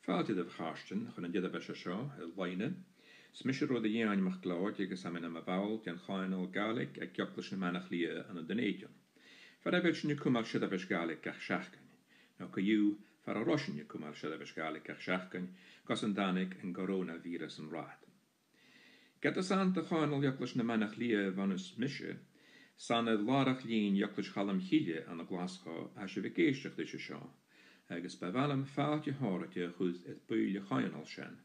Fáilte de bhchaistin chun an diad bheise seo i bhaine, smisir rud a dhéanaimach gláid agus am ina bhail den cháinil Gaelic ag ceoplas na manach lia an den éideon. Far a bheith sinne cumach siad a bheis Gaelic gach seachcain. Ná go dú far a roisinne cumach siad a bheis Gaelic gach seachcain gas an danig an coronavírus an ráit. Get as an de cháinil ceoplas na manach lia vanus mise, san a lárach lín ceoplas chalam chiile an a Glasgow a se bhgéisteach is seo, agus bevalam fáilte háirte chud it buile cháinil sin,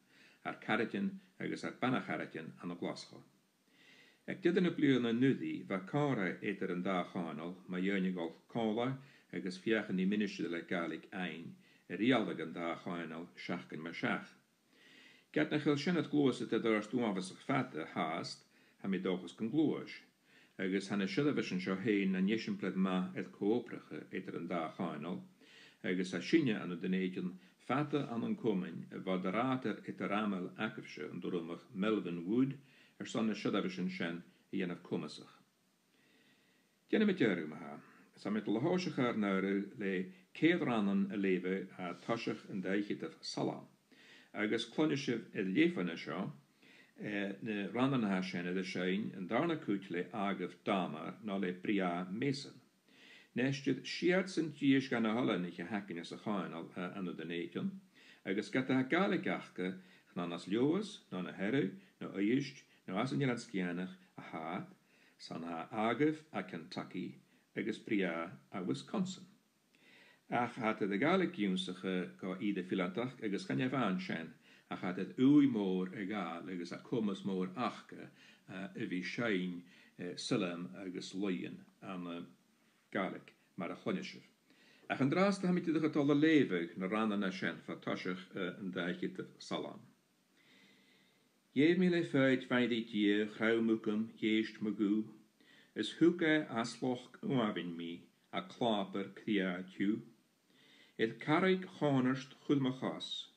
ar caratin agus ar banacharatin an a Glasgow. Ag didan na bliana nudí bha cara étar an dá cháinil ma dhéananig gáil cála agus fiachan ní minister le Gaelic ein rialdag an dá cháinil seachcan mar seach. Get na chail sin at glósa te dar stúavas ag fata haast ha mi dóchas gan glóis, agus hanna siadavisin seo héin na nisiimpled ma et cóopracha étar an dá cháinil, agus a sinne an den éideon fata an cumin bhd a rátar it a ramel acafse an dorumach Melvin Wood sanna siadavisin sin I dhéanamh cumasach. Déanam mit dearú maha, sa mit le háiseach ar náru le céad ranan a léve a taisech an daichitah salam, agus clonisiv i léfanna seo, na rananha sin a sein an darna cút le agah dámar ná le bria mésan. Neistid siad san tíis gan na hallan ich a hacin is a cháinal an den éideon, agus gata a Gaelic achcha ná nas leoas, ná na heru, ná oist, ná as an Jelanskianach a Hart, san a agah a Kentucky, agus bria a Wisconsin. Ach hat de Gaelic úsacha go ide filantach agus gan bhain sin, ach hat het úi mór a gáil agus a cumas mór achcha a bhí sein Silam agus Loyen an Gaelic mar a chonneisih. Ach an drásta ha mit de getal a léveh na ranna sin fa taisech an daichitah salam. Je mi le feit feidi die grauwmukum jeest magoo, is huke asloch uavin mi a klaper kria tu. Het karik chonerst chulmachas,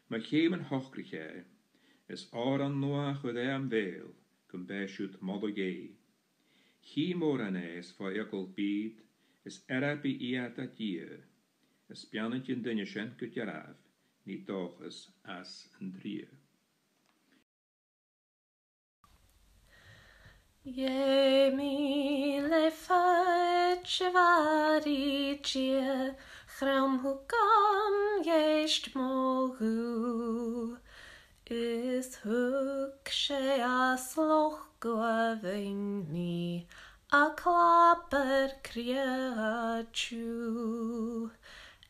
ma chemen hochriche, is oran noa chud am veel, cum beshoot modogé. Hi moranes va ekkel bid, is erabi iata die, is pianetjen dinne shen kutjaraf, niet dochas as een drie. Je mi le fatchvari chia chram hukam yeist mogu is huk she asloch guavin mi a klapper kriachu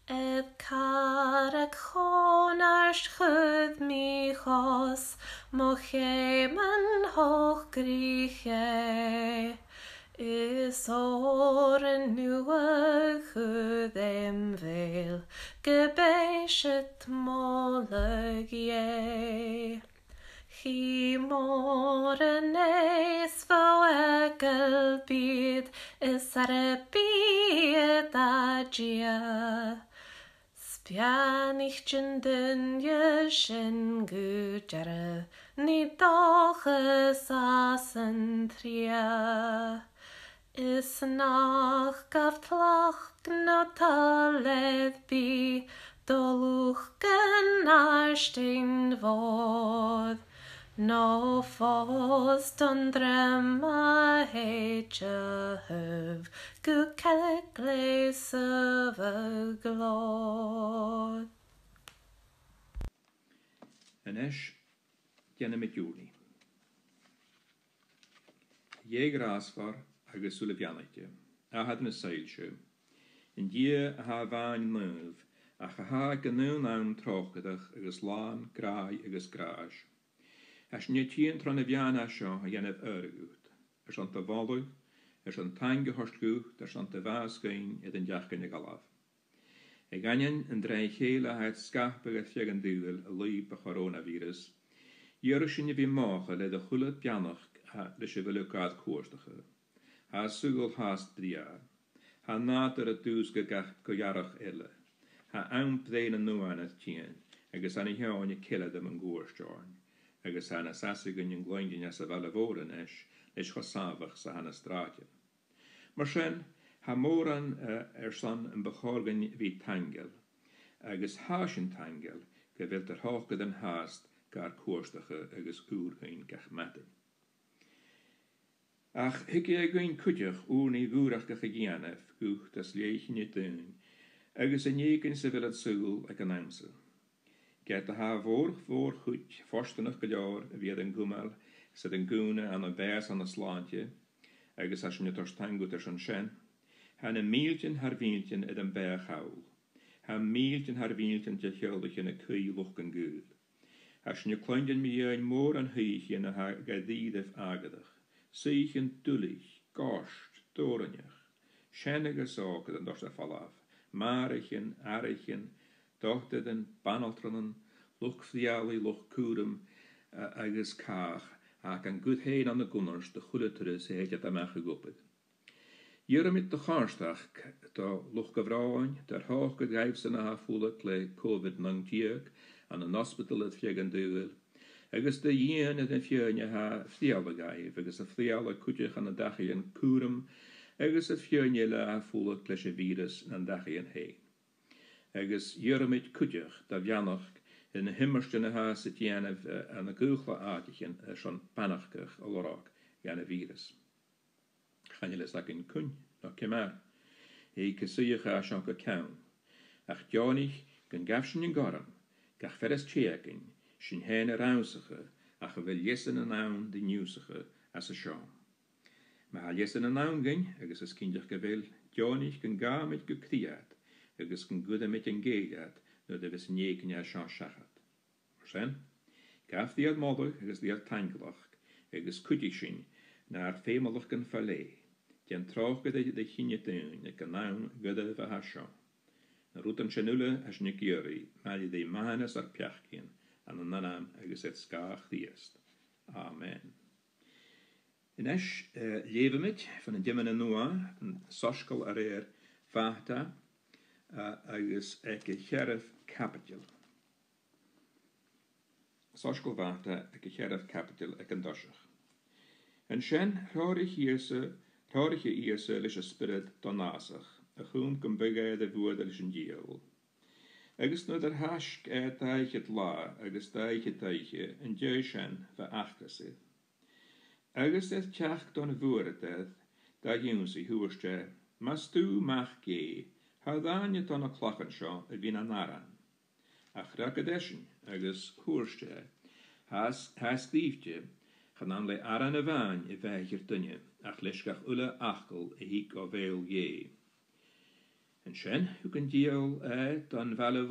Ed carag chonarst chud mi chos mo cheman hoch griche is oren nua chud veil gebeshet moleg ye Chi moren eis fo egel byd is ar y byd agia Spianich jyn dynja sin gudjara ni dochas as yn tria Is nach gaf tlach no taledd bi dolwch gynarstein fod No fos don drama heitja hyf gu calegles of a glod. En eis, dianam mit júni. Je grasfar agus sula bianaite, a had na sailsju. In die ha vain nuv, a ha ganun an trochadach agus lán, graai agus graaj. As nie tien tron a viana seo a jenef örgut. An te valug, an tange horstgut, an te vaasgein ed an jachgen e galaf. E ganjen en drei hele het skapig het fjegen duel a liep a coronavirus. Jursin je vi moge le de chulle pianach de se velukaat koerstige. Ha sugel haast 3 jaar. Ha nater het duuske gach gojarach elle. Ha aanpleine nu aan het tien. Agus an je on je kille dem een goersjorn. Agus hanna sasigan yung gloindin as a valavoren leis chosavach sa hanna straatje. Mar sin, ha moran son an bechorgan vi tangel, agus hasin tangel, go bhfuil tar hágad an háast gar cuairstacha agus úrchain gach matin. Ach hici a ghain cuideach úrnaí bhúrach gach a ghianamh gucht as léichin dún, agus a nécinn sa bhfuil súil ag an amsa. Get a ha vor chuit forstanach go leor a bhíad an gumal sa den gúna an a bés an a sláinte, agus as sin tarstangut ar san sin, han a míltin har víltin ed an bech haul. Han míltin har víltin te cheldach in a cui luch an gúl. As sin kleindin mi ein mór an huich in a ha gadídef agadach. Seichen dulich, gost, doranjach. Sennige sákad an dorsta fallaf. Marichen, arichen, dochteden, banaltranen, luch fliali, luch kúrum, agus kach, ac an good hein an de gunners de goede terus heet het am gegopid. Hier met de gaarstach, da luch gevrouwen, der hoog gedrijfse na voelen kle COVID-19 aan een hospital het vjegen duel. Agus de jeen het een fjene ha fliale gaif, agus de fliale kutjech aan de dagje kúrum, agus het fjene la voelen klesje virus aan dagje heen. Agus hier met kutjech, da vjanach, in de himmerstene haas het jene aan de googla aartjen schon panachkig alrak jene virus. Gaan je les in kun, nog kemar. Ik zie je ga shanka kaun. Ach janig, gan gafschen in garam, gach feres tjekin, shin hene rausige, ach wil jessen en naun de nieuwsige as a shaan. Maar ha jessen en naun ging, agus as kindig gewil, janig gan ga met gekriat, agus gan gude met en gegat, no de vis njeken ja shaan shachat. Sen, gaf die ad modder, agus die ad tangelach, agus kutishin, naar femalach gan fallee. Gen troch de chinje tuin, ik kan naun gudde va hasho. Na rutan chenule as nikiri, mali de manes ar piachkin, an an nanam agus et skach diest. Amen. In esch leven mit van een dimmen en noa, een soskal areer vata, agus eke sheriff capital. Soskal vata eke sheriff capital ek an doshach. En shen rorig hierse, Thorige ierse lis a spirit donasach, a chun gom bygge de woorde lis een diel. Agus no der hask taich het la, agus taich het taiche, en jeushen va achkase. Agus et tjach don woorde da junsi huurste, mas tu mach ge, hadaan je ton a klachenshaw a vina naran. Ach rakadeshen, agus huurste, has liefje, gaan aan le aran avaan e vijger dunje, ach leskach ulle achkel e hik o veel je. En shen, hu kan diel dan vale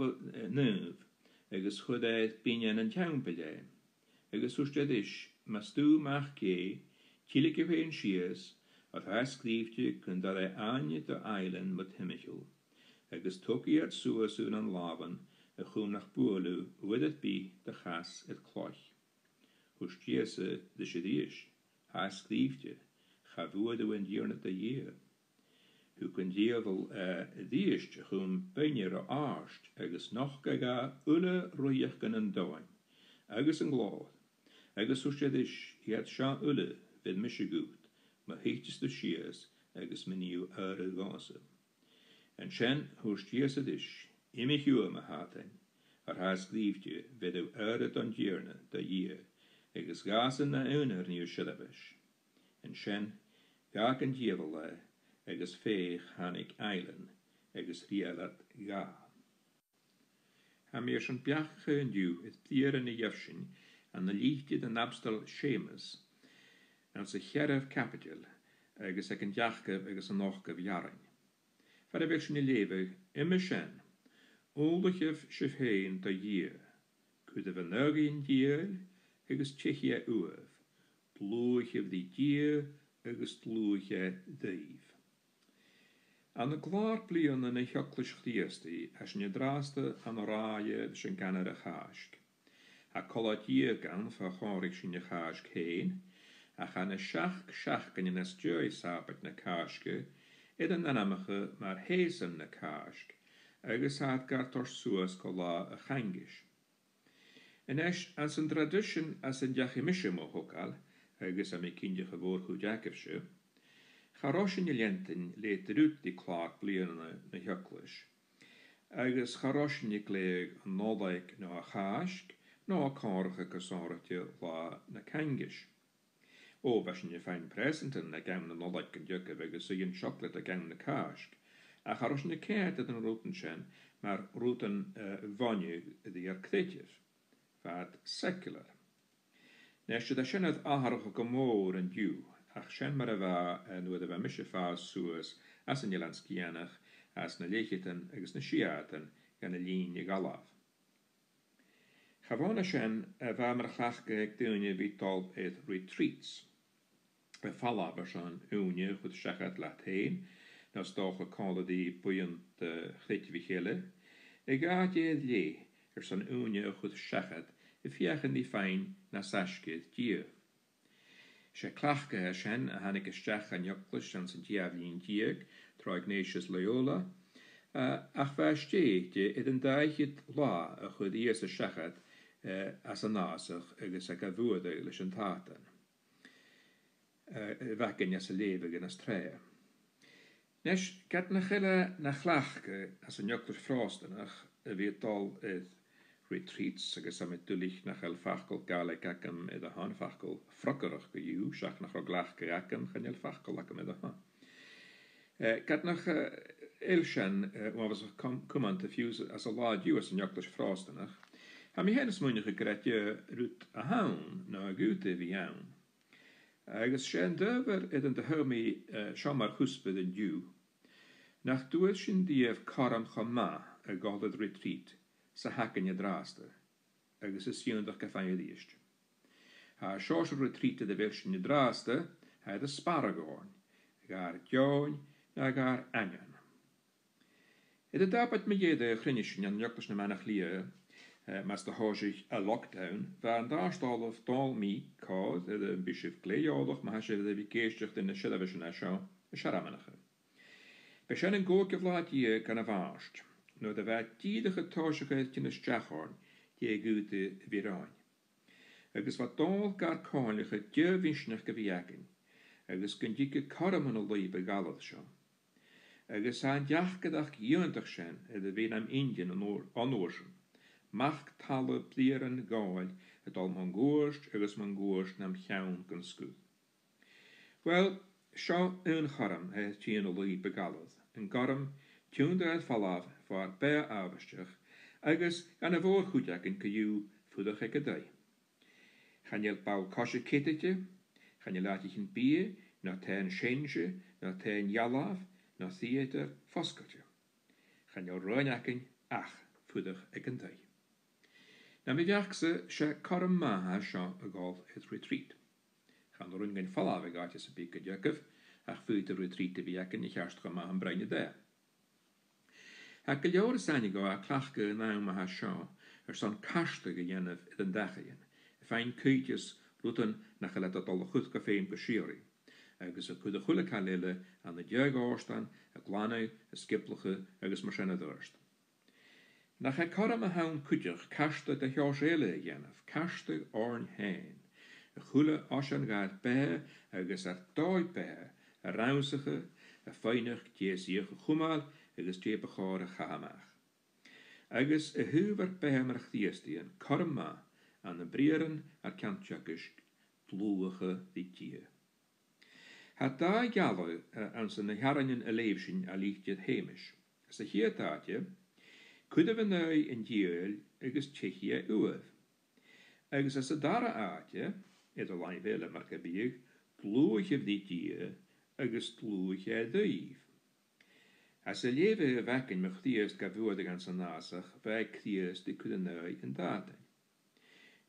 neuv, agus chud binjan en tjaunpede. Agus hustedish, mas du mach ge, kilike heen shies, of haar skriefje kun dat anje de eilen met himmichel. Agus toki het suasun an laven, e chum nach boelu, wid het bi de gas het kloch. Hustjese de shedish, haar skriefje, ga woede wen jerne de year. Hu kun dievel diest chum benjere aarst, agus noch gaga ulle roiach gannen doin. Agus een glad. Agus hustjedish, het sha ulle, vid misje goed, maar heetjes de shies, agus menieuw ure gase. En shen hustjese dish, imich uwe me haten, haar skriefje, vid u ure dan jerne de year, agus gasen na uner nieuw shillebish. En shen, gak en djevele, agus feeg hanik eilen, agus rielat ga. Ha meer schon piachge en duw het tier in de jefshin, an de liefde de nabstel Seamus, en se sheriff capital, agus ek en jachke, agus en nochke vjaring. Vada wilshin in leven, imme shen, oldechef shifheen de year, kude venugin dier, agus tjechia uev, bloeich die dier, agus tlúige deiv. An de klaar blian in een hjoklish chdiesti, as je draaste an raaie de sin ganere chaask. Ha kollat gan va chorig sin je chaask heen, a gaan een schach in een stjoi sapet na kaaske, ed een anamige maar heesen na kaask, agus had gar tors suas kola a changish. En as een tradition as een jachimische mohokal, agus am kindje gewoor goed jakefsje, Charoshin jelenten leed eruit die klaar bliene na hjoklish. agus charoisnig léig an nódaig nó a cháisc nó a cáracha go sáirte lá na cangis. Ó bheis sin féin presentan na gam na nódaig go deocha agus íon chocolate a gam na cáisc, a charoisnig céad an rútan sin mar rútan bhainniu dí ar cléitíh, fad secular. Nes de sinnad átharacha go mór an dú, ach sin mar a bheith nuair a bheith mise fás suas as an Jelanskianach, as na léchitan agus na siatan gan na lín i galaf. Chavána sin a bheith mar chhlachga ag dúine bhítal éad retreats. Be fallaba sin úne chud sechad latéin, na stócha cáladí buan de chléitíh chéile, ag gáiad lé san úne chud sechad I fiachan die féin na sascid díomh. Sé clachga sin a hanig isteach an joclas an sa diablín díag tro Ignatius Loyola, ach bheittéide iad an daichiid lá a chud íos a sechad as an násach agus a gabhuada leis an tátan. Bhecin as a lébe gan as tréa. Nes get na chile na chlachga as an joclas frástanach a bhídal retreats agus am dulich nach el fachkel galig acam id a han fachkel frokkerach go you seach nach glach acam gan el fachkel acam id a han. Gat nach ilshan was command to fuse as a law you as an joclas frostanach. Ha mi hennis munige gretje rut a haun na gute vi jaun. Agus shen duver id an de hermi shamar huspe den du. Nach duelsin die karam chama a godad retreat. Sa hacken je draaste, agus is siúndach go féin díist. Ha seoir retreat de bhil sin je draaste, ha de sparagóin, gar djóin na gar angan. It a dapat me de chrinnesin an joctas na manach lia, mas de hóisich a lockdown, waar an dárstal of dal mi cád de bishop léodoch ma se de vigéisteach in na sidavision a seo, a saramanige. Be sin an góke vlád gan a vást. No de bheith tíidige táisiige tin is deachorn die gúte viráin. Agus wat dal gar cáinliche dhevisnach go bhíacin, agus gon díke karaman a líbe galad seo. Agus an deachgadach dhéantach sin a bhín am Indian an óorsin, mach talle blieren gáil het al man góirst agus man góirst nam cheann gon scúd. Well, seo un charam het tían a líbe galad, an garam tjúnda het fallaf for bé ábhasteach, agus gan a bhór chuideach in caú fudach ag a dai. Chan jeil bau cosise kitteite, chan jeil láitich in bie, na tein sénse, na tein jalaf, na theater foscote. Chan jeil roinacin ach fudach ag an dai. Na mi bheachsa se karam maha seo a gáil het retreat. Chan rún gan fallaf ag áte sa bí go deacah, ach fuid a retreat a bheacin I chearstcha maha an breine dé. Ha go leor sannig go a clachga ná maha seo son casta go dhéanamh id an dachaíon, féin cúitis rutan nach le dal chud go féin go siúí, agus a chud a chula chaile an na deag ástan, a glána, a skiplacha agus mar sinna dúirst. Nach a karam a haun cuideach casta de heoséile dhéanamh, casta orn hain, a chula as an gaad bé agus ar dóid bé, a ránsacha, a féinach déasíoch a chumáil, agus tépa cháir a chahamach. Agus a húver bémarach díastíon, karma an na brieren ar cantseachis dlúacha dí tí. Ha da galú an san na haranin a léifsin a líchtid héimiis. Sa hiatáte, cuidah a neu in díol agus Tchechia uamh. Agus as a dara áte, iad a lain vele mar go bíag, dlúacha dí tí agus dlúacha dúíh. As a léve a bhecin me chtíos go bhuadig an san násach, bheith chtíos di cuid a neu in dátain.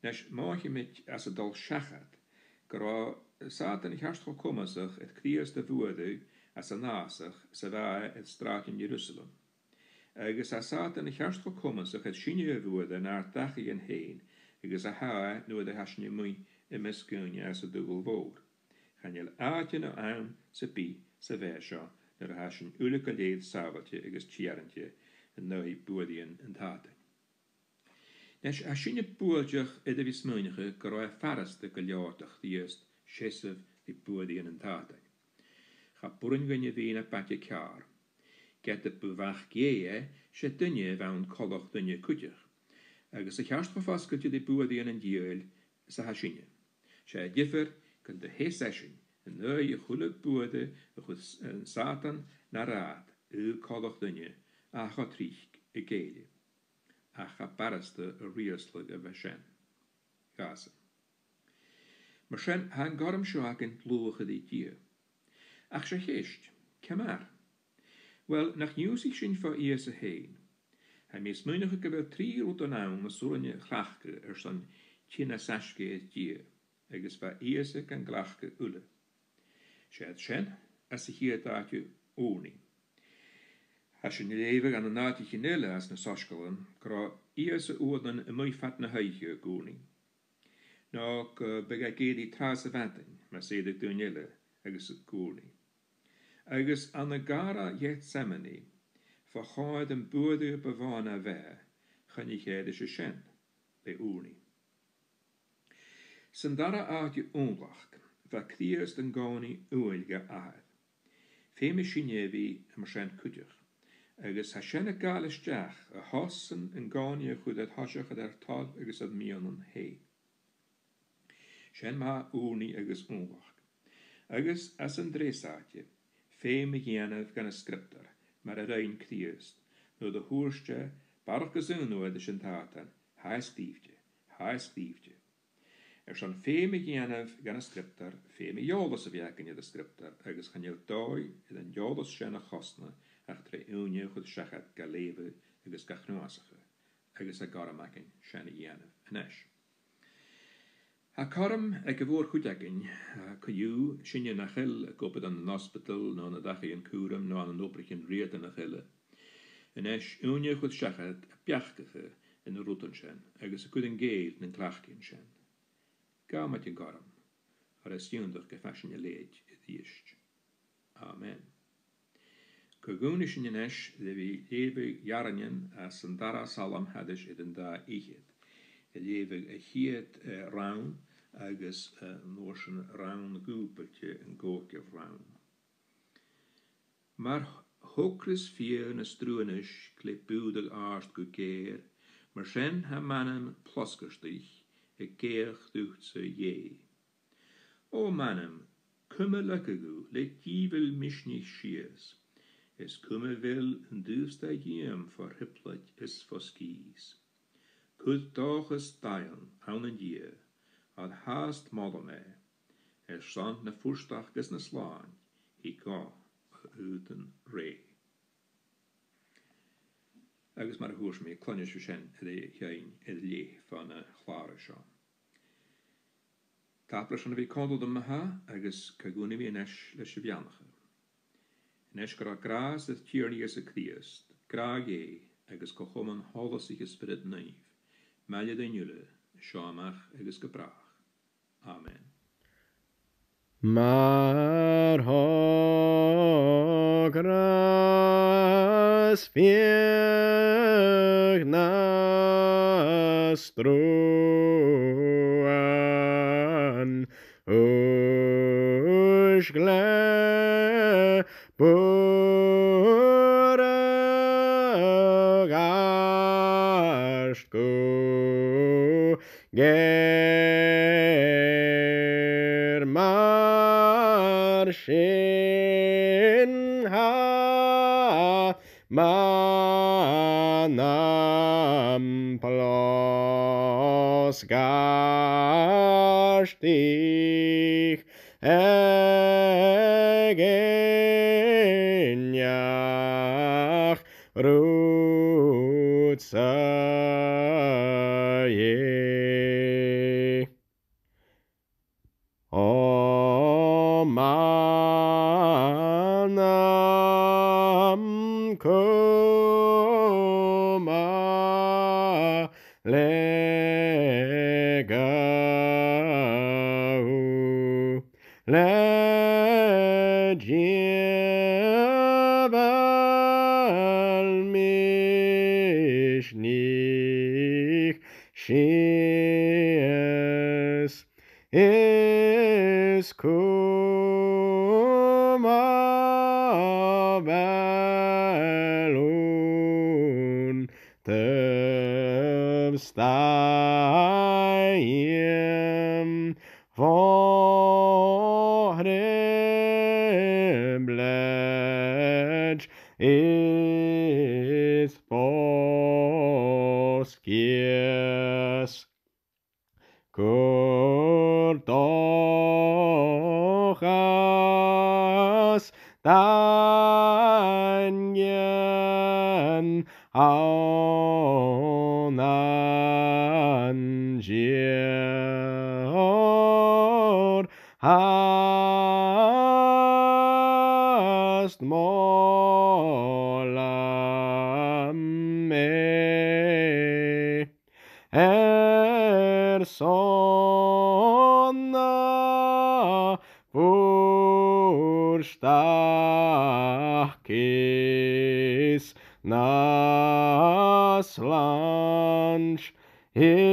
Nes máiche mit as a dal seachad, go rá Satan I chearstcha cumasach et chtíos de bhuadig as a násach sa bheith et strát in Jerusalem. Agus a Satan I chearstcha cumasach et sinne a bhuada nar dachi an héin, agus a haa nuair a hasne mui I miscúne as a dúgal bhór. Channeil áitin a ann sa bí sa bheith seo, nar a hasin ula go léad sábailte agus tíarante an nui buadaíon an táta. Nes a sinne buaideach iad a bhí smúneige go raibh farasta go leortach díost sésamh I buadaíon an táta. Cha burin gonne bhína baice cear. get de bewach gee, se dunne van kolach dunne kutjach. Agus a cheast gefaskelte de boede in een diel, sa hasine. Se differ kan de he session, en nu je goede boede, een satan naar raad, kolach dunne, a gatrich, gele. A gaparste rieslig a veshen. Gase. Maar sen han garm schaken loge die dier. Ach se geest, kemar. Wel, nach nieuwsig sin van eerste heen. Hij mismunige gewel 3 route naam met zo'n glachke zo'n tjena saske het dier. Eges van eerste kan glachke ulle. Schet sen, als zich hier taatje oni. Als je niet leven aan een naadje nelle als een saskelen, kra eerste oorden een mooi vatne huidje goni. Nou, begrijp die trase vatten, maar zei de tunelle, eges het goni. Agus an na gara Gethsemane, vergaat een boerde bewana wij, gaan je de sin, bij oornie. Sandara aard je onwacht, verkriest een gani oelige aard. Feme chinevi en marchen kutjach. Agus hashene gale stjach, a hossen en gani goed het hasjach der tal agus ad mionen hei. Shen ma oornie agus onwacht. Agus as een dresaatje, Feme gjenef gan a scripter, maar a rein kriest, no de hoerstje, barg gezungen no de shintatan, hai skriefje. Son feme gjenef gan a scripter, feme jodas a vjaken je de scripter, agus gan je doi, en jodas sjen a chosne, ach tre unje goed shachat ga leve, agus ga chnuasige, agus a garamaken sjen gjenef en esh. Ha karm ek voor goed ekken, kaju shinje nachel kopet aan een hospital, no aan een dagje in Kurum, no aan een oprich in Riet en nachelle. En esh unje goed shachet, pjachtige in de routenshen, agus a kudden geel in klachkin shen. Ga met je karm, is jundig gefashion je leed, het ischt. Amen. Kagunish in esh, de vi lebe jarenjen, as een dara salam hadish in da ichet. Leven hiet raun, agus noorsen raun goepeltje en gookje raun. Maar hokris vier en struenisch, klepudig aarst gekeer, maar sen ha mannen ploskestich, keer ducht ze je. O mannen, kumme lekkegu, let jivel mich nicht schiers, es kumme wel en duwsta jem voor hipplet is voor skies. Kud toch is dagen aan een jaar, had haast moderne, stond na voerstag is na slaan, ga uit een ree. Agus maar hoors mee, klonjes verschen, het lee van een klare schaam. Tapras van de kondel de maha, agus kaguni wie nesh lesje vianige. Nesh gras het tiernie is a kriest, gra je, agus kochomen holles zich spirit neef. Malje den jule, shamach agus gebrach. Amen. Maar hogras vier nastruan us gle Ger marshin ha manam plos gastich egeniach rutsaye. O manam koma legau legival mishnich shies is kuma Stajim Vorhebledge is Poskies Kurtochas Danyen Aunangior hast molame sonna Purstakis nas lanch Egon